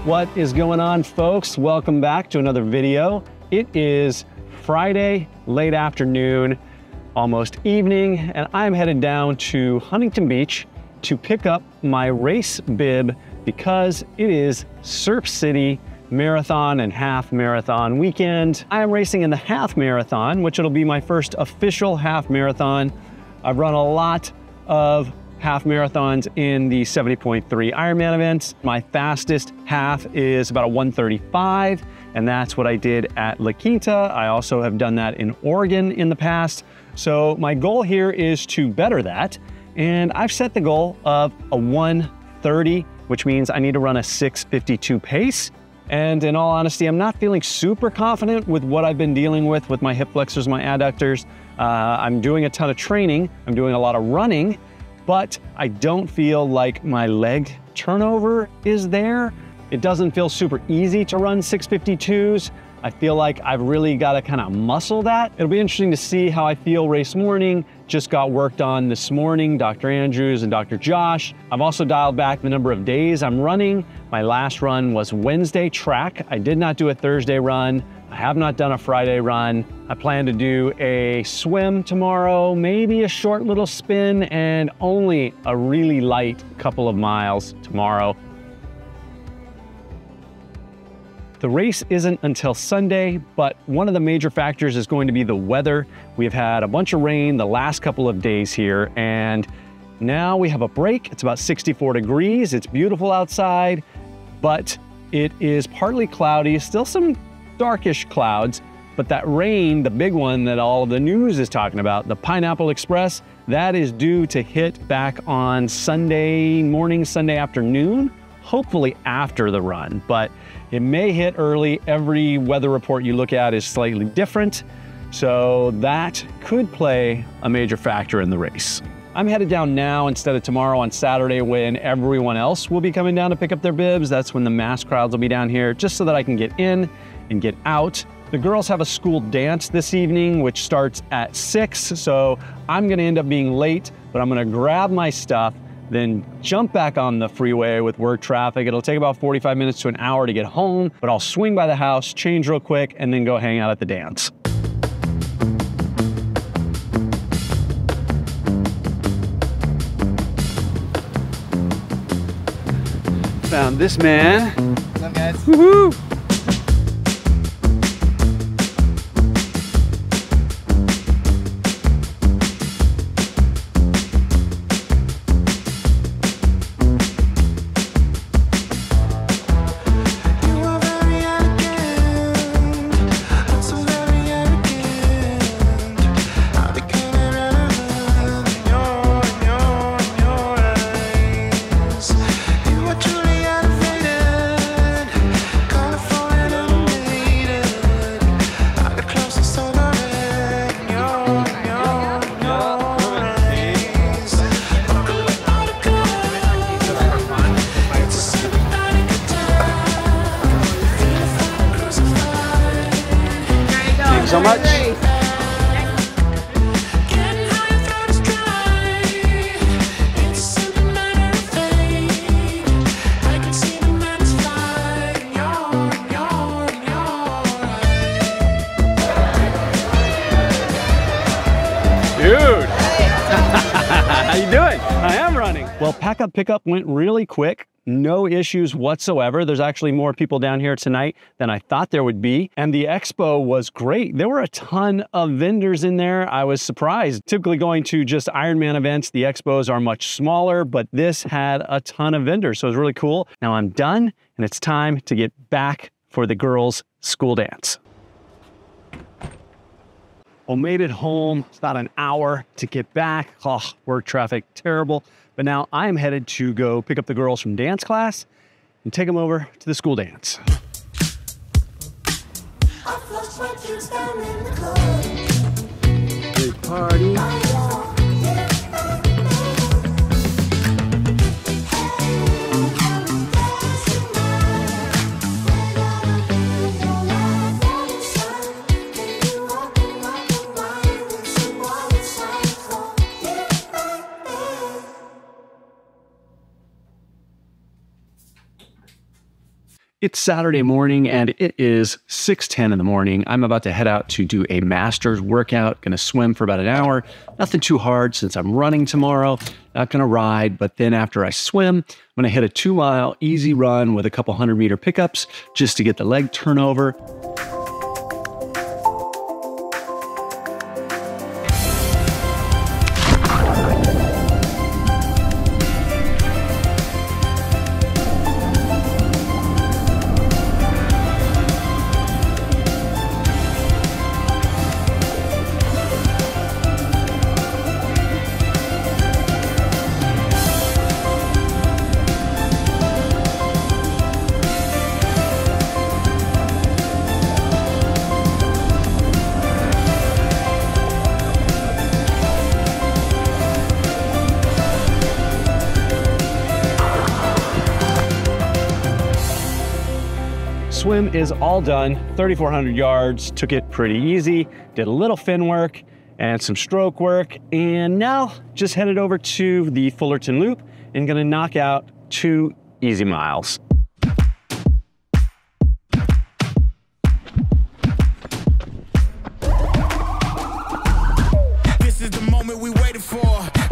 What is going on, folks? Welcome back to another video. It is Friday, late afternoon, almost evening, and I'm headed down to Huntington Beach to pick up my race bib because it is Surf City marathon and half marathon weekend. I am racing in the half marathon, which it'll be my first official half marathon. I've run a lot of half marathons in the 70.3 Ironman events. My fastest half is about a 1:35, and that's what I did at La Quinta. I also have done that in Oregon in the past. So my goal here is to better that. And I've set the goal of a 1:30, which means I need to run a 6:52 pace. And in all honesty, I'm not feeling super confident with what I've been dealing with my hip flexors, my adductors. I'm doing a ton of training. I'm doing a lot of running, but I don't feel like my leg turnover is there. It doesn't feel super easy to run 6:52s. I feel like I've really got to kind of muscle that. It'll be interesting to see how I feel race morning. Just got worked on this morning, Dr. Andrews and Dr. Josh. I've also dialed back the number of days I'm running. My last run was Wednesday track. I did not do a Thursday run. I have not done a Friday run. I plan to do a swim tomorrow, maybe a short little spin, and only a really light couple of miles tomorrow. The race isn't until Sunday, but one of the major factors is going to be the weather. We've had a bunch of rain the last couple of days here, and now we have a break. It's about 64 degrees. It's beautiful outside, but it is partly cloudy, still some darkish clouds, but that rain, the big one that all of the news is talking about, the Pineapple Express, that is due to hit back on Sunday morning, Sunday afternoon, hopefully after the run, but it may hit early. Every weather report you look at is slightly different, so that could play a major factor in the race. I'm headed down now instead of tomorrow on Saturday when everyone else will be coming down to pick up their bibs. That's when the mass crowds will be down here, just so that I can get in and get out. The girls have a school dance this evening, which starts at 6, so I'm gonna end up being late, but I'm gonna grab my stuff, then jump back on the freeway with work traffic. It'll take about 45 minutes to an hour to get home, but I'll swing by the house, change real quick, and then go hang out at the dance. Found this man. What's up, guys? Woohoo! So much. Dude, how you doing? I am running. Well, pack up pickup went really quick. No issues whatsoever. There's actually more people down here tonight than I thought there would be. And the expo was great. There were a ton of vendors in there. I was surprised. Typically going to just Ironman events, the expos are much smaller, but this had a ton of vendors. So it was really cool. Now I'm done and it's time to get back for the girls' school dance. Well, made it home. It's about an hour to get back. Oh, work traffic, terrible. But now I am headed to go pick up the girls from dance class and take them over to the school dance. Big party. It's Saturday morning and it is 6:10 in the morning. I'm about to head out to do a master's workout. Gonna swim for about an hour. Nothing too hard since I'm running tomorrow. Not gonna ride, but then after I swim, I'm gonna hit a 2-mile easy run with a couple 100-meter pickups just to get the leg turnover. Swim is all done, 3,400 yards, took it pretty easy, did a little fin work and some stroke work, and now just headed over to the Fullerton Loop and gonna knock out 2 easy miles. This is the moment we waited for.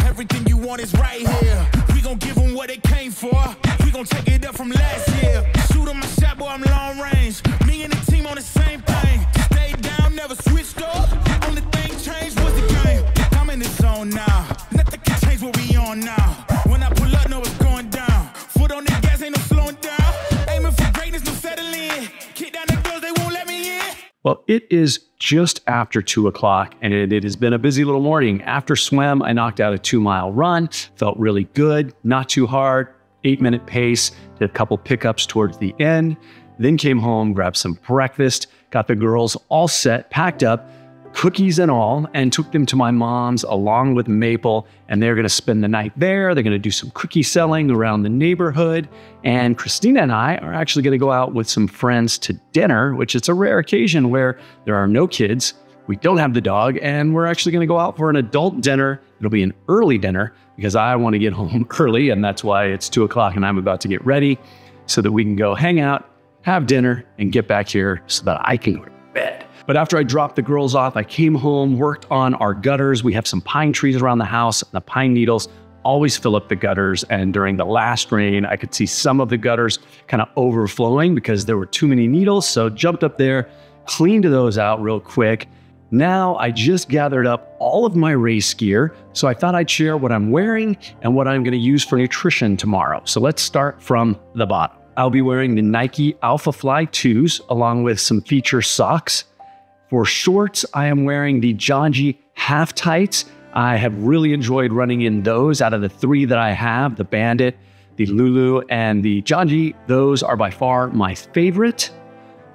Everything you want is right here. We gon' give them what they came for. We gon' take it up from last year. Shoot 'em my shot, boy, I'm long range. Me and the team on the same thing. Stayed down, never switched up. Only thing changed was the game. I'm in the zone now. Nothing can change what we on now. When I pull up, know it's going down. Foot on the gas, ain't no slowing down. Aiming for greatness, no settling. Kick down the doors, they won't let me in. Well, it is just after 2 o'clock and it has been a busy little morning. After swim, I knocked out a 2-mile run, felt really good, not too hard, 8-minute pace, did a couple pickups towards the end, then came home, grabbed some breakfast, got the girls all set, packed up, cookies and all, and took them to my mom's along with Maple, and they're gonna spend the night there. They're gonna do some cookie selling around the neighborhood, and Christina and I are actually gonna go out with some friends to dinner, which is a rare occasion where there are no kids, we don't have the dog, and we're actually gonna go out for an adult dinner. It'll be an early dinner because I wanna get home early, and that's why it's 2 o'clock and I'm about to get ready so that we can go hang out, have dinner, and get back here so that I can go to bed. But after I dropped the girls off, I came home, worked on our gutters. We have some pine trees around the house, and the pine needles always fill up the gutters. And during the last rain, I could see some of the gutters kind of overflowing because there were too many needles. So jumped up there, cleaned those out real quick. Now I just gathered up all of my race gear. So I thought I'd share what I'm wearing and what I'm gonna use for nutrition tomorrow. So let's start from the bottom. I'll be wearing the Nike Alpha Fly 2s along with some feature socks. For shorts, I am wearing the CJAYE half tights. I have really enjoyed running in those. Out of the 3 that I have, the Bandit, the Lulu, and the CJAYE, those are by far my favorite.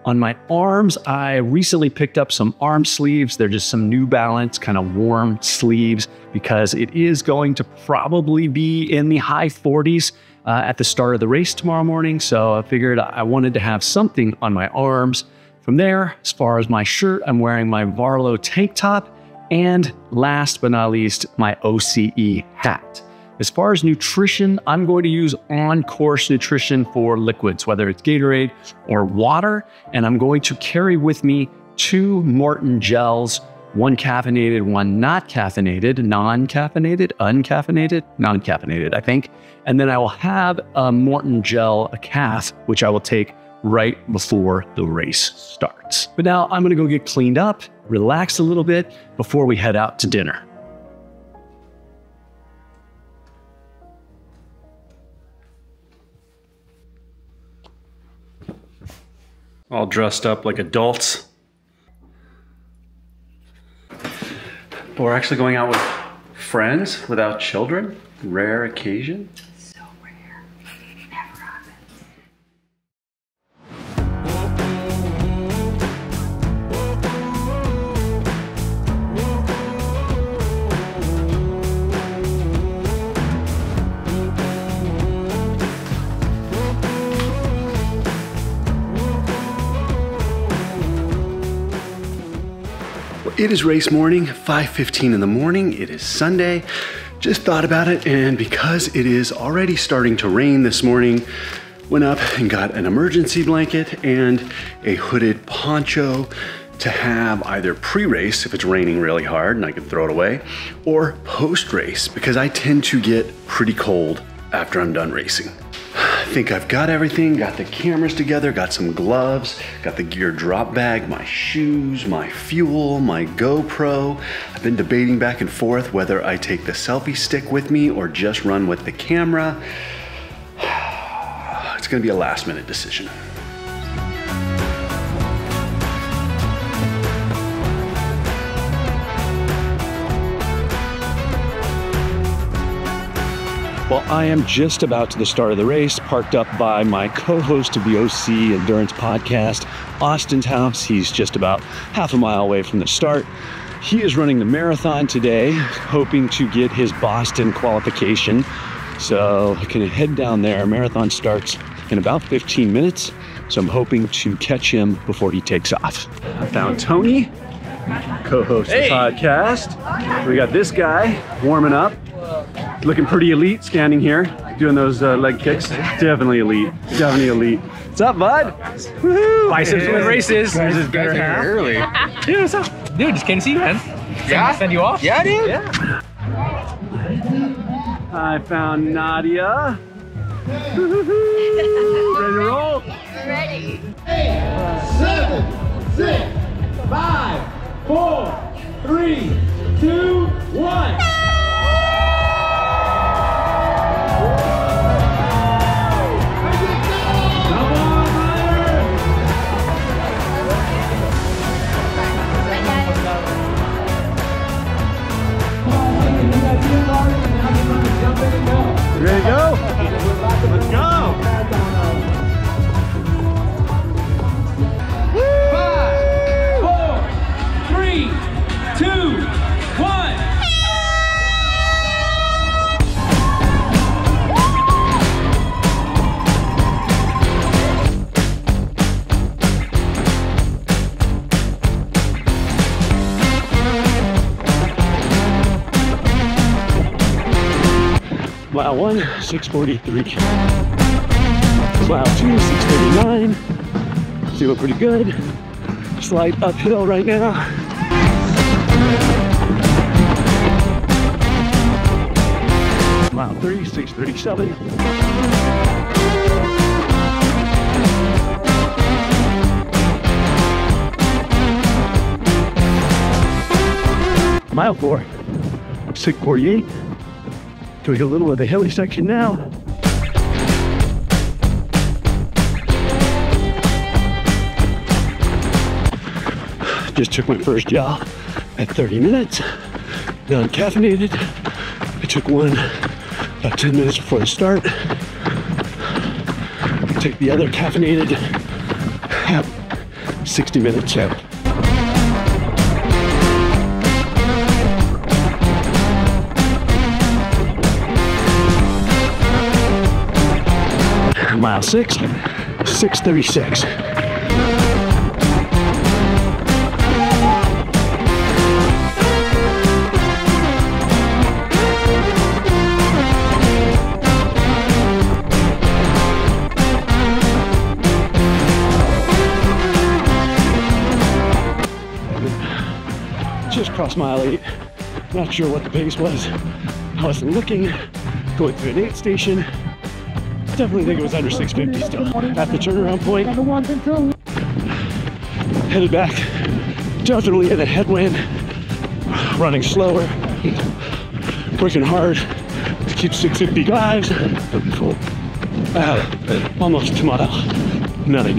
On my arms, I recently picked up some arm sleeves. They're just some New Balance kind of warm sleeves because it is going to probably be in the high 40s at the start of the race tomorrow morning. So I figured I wanted to have something on my arms. From there, as far as my shirt, I'm wearing my Varlo tank top, and last but not least, my OCE hat. As far as nutrition, I'm going to use on-course nutrition for liquids, whether it's Gatorade or water, and I'm going to carry with me 2 Morton gels, 1 caffeinated, 1 not caffeinated, non-caffeinated, uncaffeinated, non-caffeinated, I think. And then I will have a Morton gel, a calf, which I will take right before the race starts. But now I'm gonna go get cleaned up, relax a little bit before we head out to dinner. All dressed up like adults. But we're actually going out with friends without children. Rare occasion. It is race morning, 5:15 in the morning. It is Sunday. Just thought about it, and because it is already starting to rain this morning, Went up and got an emergency blanket and a hooded poncho to have either pre-race if it's raining really hard and I can throw it away, or post-race because I tend to get pretty cold after I'm done racing. I think I've got everything, got the cameras together, got some gloves, got the gear drop bag, my shoes, my fuel, my GoPro. I've been debating back and forth whether I take the selfie stick with me or just run with the camera. It's gonna be a last minute decision. Well, I am just about to the start of the race, parked up by my co-host of the OC Endurance podcast, Austin's house. He's just about half a mile away from the start. He is running the marathon today, hoping to get his Boston qualification. So I can head down there. Marathon starts in about 15 minutes. So I'm hoping to catch him before he takes off. I found Tony, co-host of the podcast. We got this guy warming up. Looking pretty elite standing here, doing those leg kicks. Definitely elite, definitely elite. What's up, bud? Woohoo! Biceps win races. This is better half. Early. Dude, what's up? Dude, just came to see you, man. Yeah? Send you off? Yeah, dude. Yeah. I found Nadia. Ready to roll? Ready. 8, 7, 6, 5, 4, 3, 2, 1. Ready to go? Let's go! 5, 4, 3, 2, 1. Mile 1, 6:43. Mile 2, 6:39. Feeling pretty good. Slight uphill right now. Mile 3, 6:37. Mile 4, 6:48. Doing a little of the hilly section now. Just took my first jog at 30 minutes. Non-caffeinated. I took one about 10 minutes before the start. Take the other caffeinated at 60 minutes out. Mile 6, 6:36. Just crossed mile 8. Not sure what the pace was. I wasn't looking. Going through an aid station. Definitely think it was under 650 still. At the turnaround point, headed back, definitely in a headwind, running slower, working hard to keep 650 lives. Almost a mile, nothing.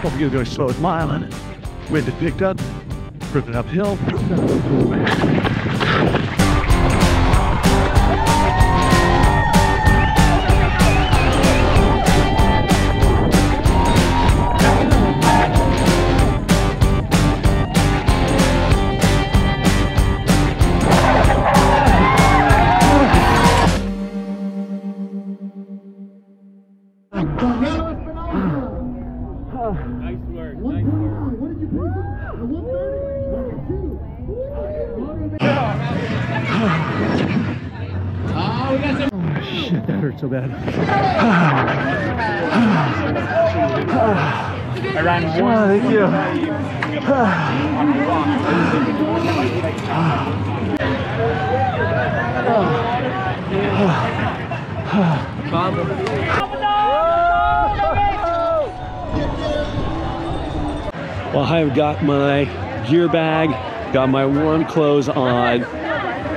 Probably gonna go slow as mile on it. Wind had picked up, ripping uphill. shit, that hurt so bad. I ran one. Oh, thank you. Well, I've got my gear bag, got my warm clothes on,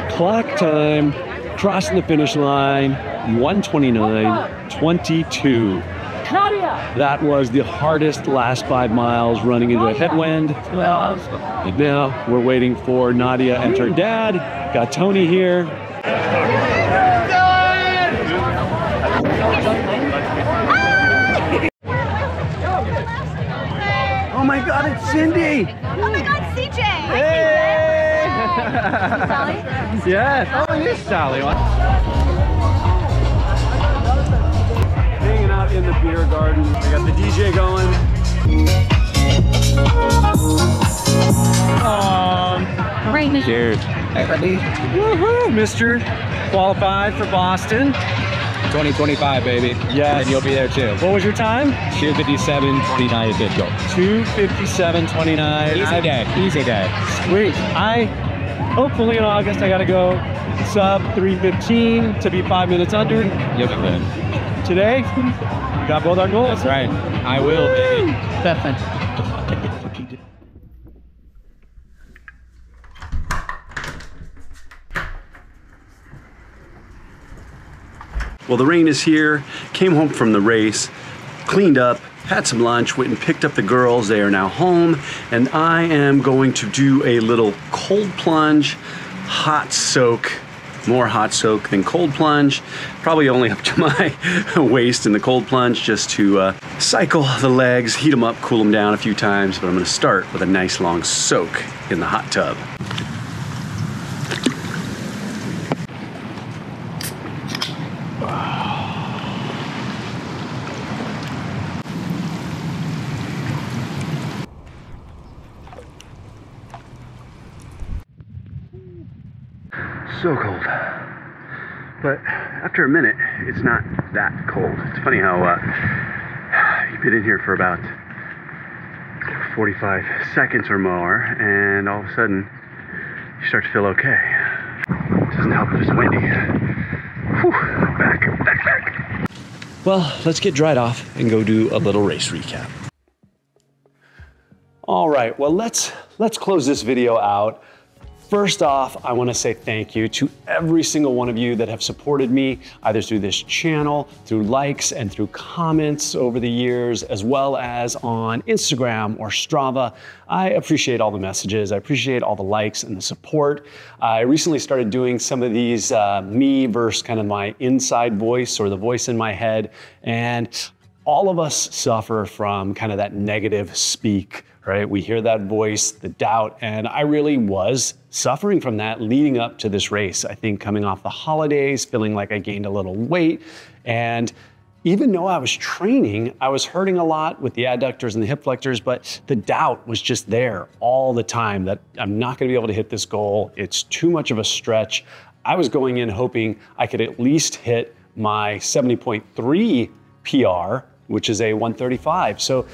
clock time, crossing the finish line, 1:29:22. That was the hardest last 5 miles, running into a headwind. And now we're waiting for Nadia and her dad. Got Tony here. Oh my God, it's Cindy! Oh my God, CJ! Hey! Sally? Yes. Oh, it is Sally. Hanging out in the beer garden. We got the DJ going. Rain. Cheers. Hey, buddy. Woohoo, Mr. Qualified for Boston. 2025, baby. Yes. And you'll be there too. What was your time? 2:57:29 official. 2:57:29. Easy day. Easy day. Sweet. Hopefully in August, I gotta go sub 3:15 to be 5 minutes under. You'll be good. Today, got both our goals. That's right. I will, baby. Well, the rain is here. Came home from the race, cleaned up, had some lunch, went and picked up the girls. They are now home, and I am going to do a little cold plunge, hot soak, more hot soak than cold plunge, probably only up to my waist in the cold plunge, just to cycle the legs, heat them up, cool them down a few times, but I'm gonna start with a nice long soak in the hot tub. So cold, but after a minute, it's not that cold. It's funny how you've been in here for about 45 seconds or more, and all of a sudden, you start to feel okay. It doesn't help that it's windy. Whew, back. Well, let's get dried off and go do a little race recap. All right, well, let's close this video out. First off, I want to say thank you to every single one of you that have supported me, either through this channel, through likes and through comments over the years, as well as on Instagram or Strava. I appreciate all the messages. I appreciate all the likes and the support. I recently started doing some of these me versus kind of my inside voice or the voice in my head. And all of us suffer from kind of that negative speak, right? We hear that voice, the doubt, and I really was suffering from that leading up to this race. I think coming off the holidays, feeling like I gained a little weight, and even though I was training, I was hurting a lot with the adductors and the hip flexors, but the doubt was just there all the time that I'm not gonna be able to hit this goal. It's too much of a stretch. I was going in hoping I could at least hit my 70.3 PR, which is a 135. So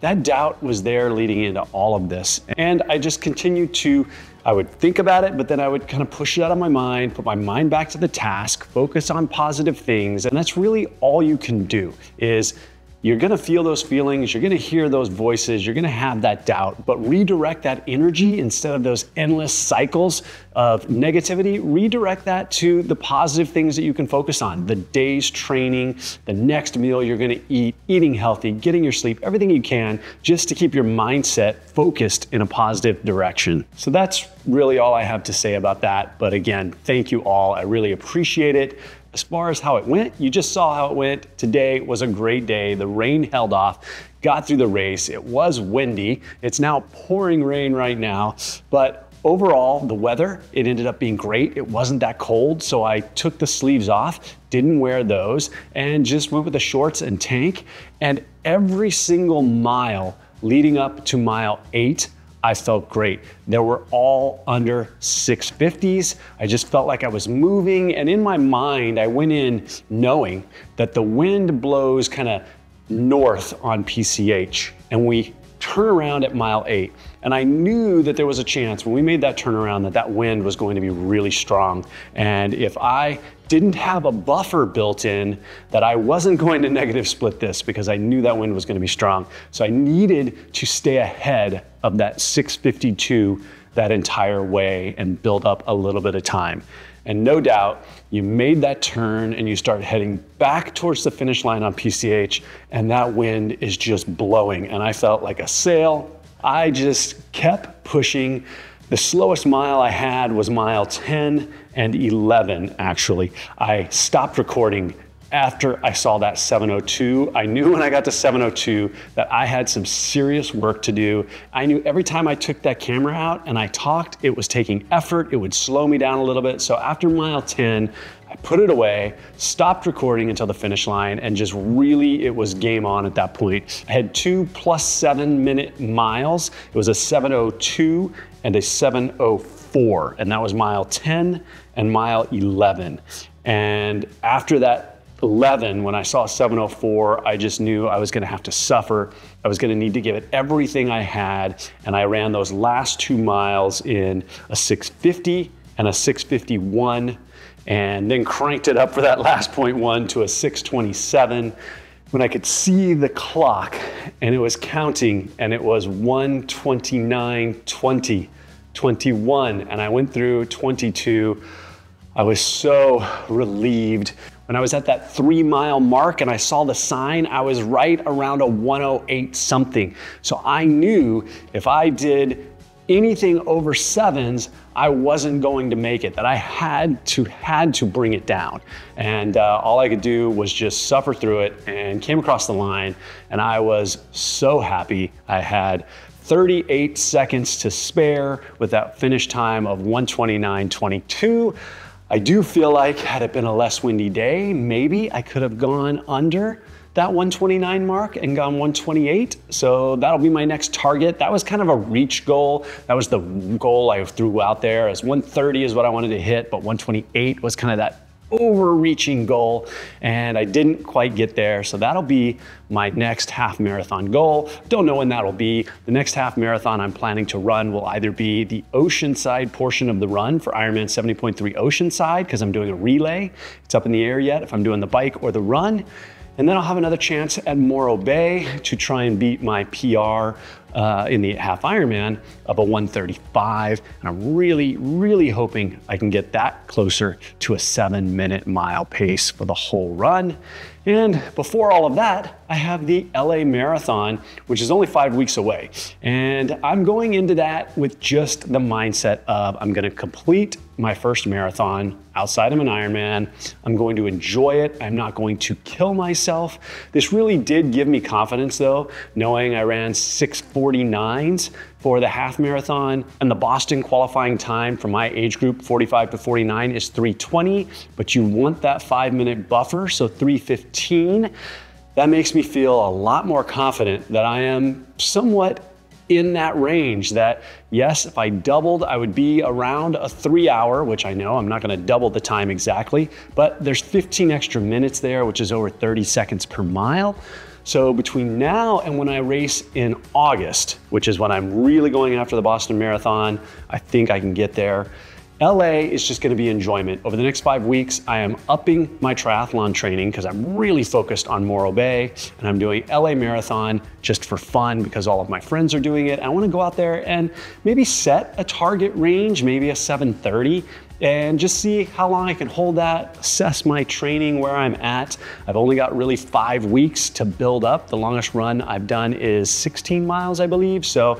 that doubt was there leading into all of this. And I just continued to, I would think about it, but then I would kind of push it out of my mind, put my mind back to the task, focus on positive things. And that's really all you can do is you're gonna feel those feelings, you're gonna hear those voices, you're gonna have that doubt, but redirect that energy instead of those endless cycles of negativity, redirect that to the positive things that you can focus on. The day's training, the next meal you're gonna eat, eating healthy, getting your sleep, everything you can, just to keep your mindset focused in a positive direction. So that's really all I have to say about that. But again, thank you all, I really appreciate it. As far as how it went, you just saw how it went. Today was a great day. The rain held off, got through the race. It was windy. It's now pouring rain right now, but overall, the weather, it ended up being great. It wasn't that cold, so I took the sleeves off, didn't wear those, and just went with the shorts and tank. And every single mile leading up to mile 8, I felt great. They were all under 650s. I just felt like I was moving, and in my mind, I went in knowing that the wind blows kind of north on PCH, and we turn around at mile 8. And I knew that there was a chance when we made that turnaround that wind was going to be really strong. And if I didn't have a buffer built in, that I wasn't going to negative split this, because I knew that wind was going to be strong. So I needed to stay ahead of that 652 that entire way and build up a little bit of time. And no doubt, you made that turn and you start heading back towards the finish line on PCH, and that wind is just blowing. And I felt like a sail. I just kept pushing. The slowest mile I had was mile 10 and 11, actually. I stopped recording after I saw that 702. I knew when I got to 702 that I had some serious work to do. I knew every time I took that camera out and I talked, it was taking effort. It would slow me down a little bit. So after mile 10, I put it away, stopped recording until the finish line, and just really, it was game on at that point. I had 2 +7 minute miles. It was a 702 and a 704, and that was mile 10 and mile 11. And after that 11, when I saw 704, I just knew I was gonna have to suffer. I was gonna need to give it everything I had, and I ran those last 2 miles in a 650 and a 651, and then cranked it up for that last 0.1 to a 627 when I could see the clock and it was counting, and it was 1:29:20, 21, and I went through 22. I was so relieved. When I was at that 3 mile mark and I saw the sign, I was right around a 108 something. So I knew if I did anything over 7s, I wasn't going to make it, that I had to bring it down. And all I could do was just suffer through it, and came across the line, and I was so happy. I had 38 seconds to spare with that finish time of 1:29:22. I do feel like had it been a less windy day, maybe I could have gone under that 129 mark and gone 128. So that'll be my next target. That was kind of a reach goal. That was the goal I threw out there, as 130 is what I wanted to hit, but 128 was kind of that overreaching goal, and I didn't quite get there. So that'll be my next half marathon goal. Don't know when that'll be. The next half marathon I'm planning to run will either be the Oceanside portion of the run for Ironman 70.3 Oceanside, because I'm doing a relay. It's up in the air yet if I'm doing the bike or the run. And then I'll have another chance at Morro Bay to try and beat my PR in the half Ironman of a 1:35. And I'm really, really hoping I can get that closer to a 7-minute mile pace for the whole run. And before all of that, I have the LA Marathon, which is only 5 weeks away. And I'm going into that with just the mindset of I'm gonna complete my first marathon outside of an Ironman. I'm going to enjoy it. I'm not going to kill myself. This really did give me confidence though, knowing I ran 6:49s for the half marathon, and the Boston qualifying time for my age group, 45 to 49, is 3:20, but you want that 5-minute buffer, so 3:15. That makes me feel a lot more confident that I am somewhat in that range, that yes, if I doubled, I would be around a 3 hour, which I know I'm not gonna double the time exactly, but there's 15 extra minutes there, which is over 30 seconds per mile. So between now and when I race in August, which is when I'm really going after the Boston Marathon, I think I can get there. LA is just gonna be enjoyment. Over the next 5 weeks, I am upping my triathlon training because I'm really focused on Morro Bay, and I'm doing LA Marathon just for fun because all of my friends are doing it. I wanna go out there and maybe set a target range, maybe a 7:30, and just see how long I can hold that, assess my training, where I'm at. I've only got really 5 weeks to build up. The longest run I've done is 16 miles, I believe. So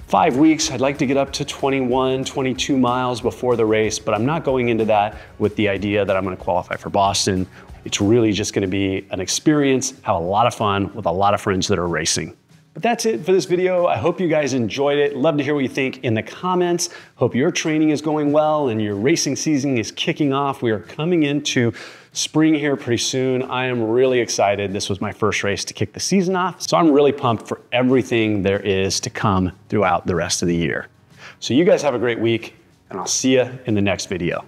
5 weeks, I'd like to get up to 21, 22 miles before the race, but I'm not going into that with the idea that I'm gonna qualify for Boston. It's really just gonna be an experience, have a lot of fun with a lot of friends that are racing. But that's it for this video. I hope you guys enjoyed it. Love to hear what you think in the comments. Hope your training is going well and your racing season is kicking off. We are coming into spring here pretty soon. I am really excited. This was my first race to kick the season off, so I'm really pumped for everything there is to come throughout the rest of the year. So you guys have a great week, and I'll see you in the next video.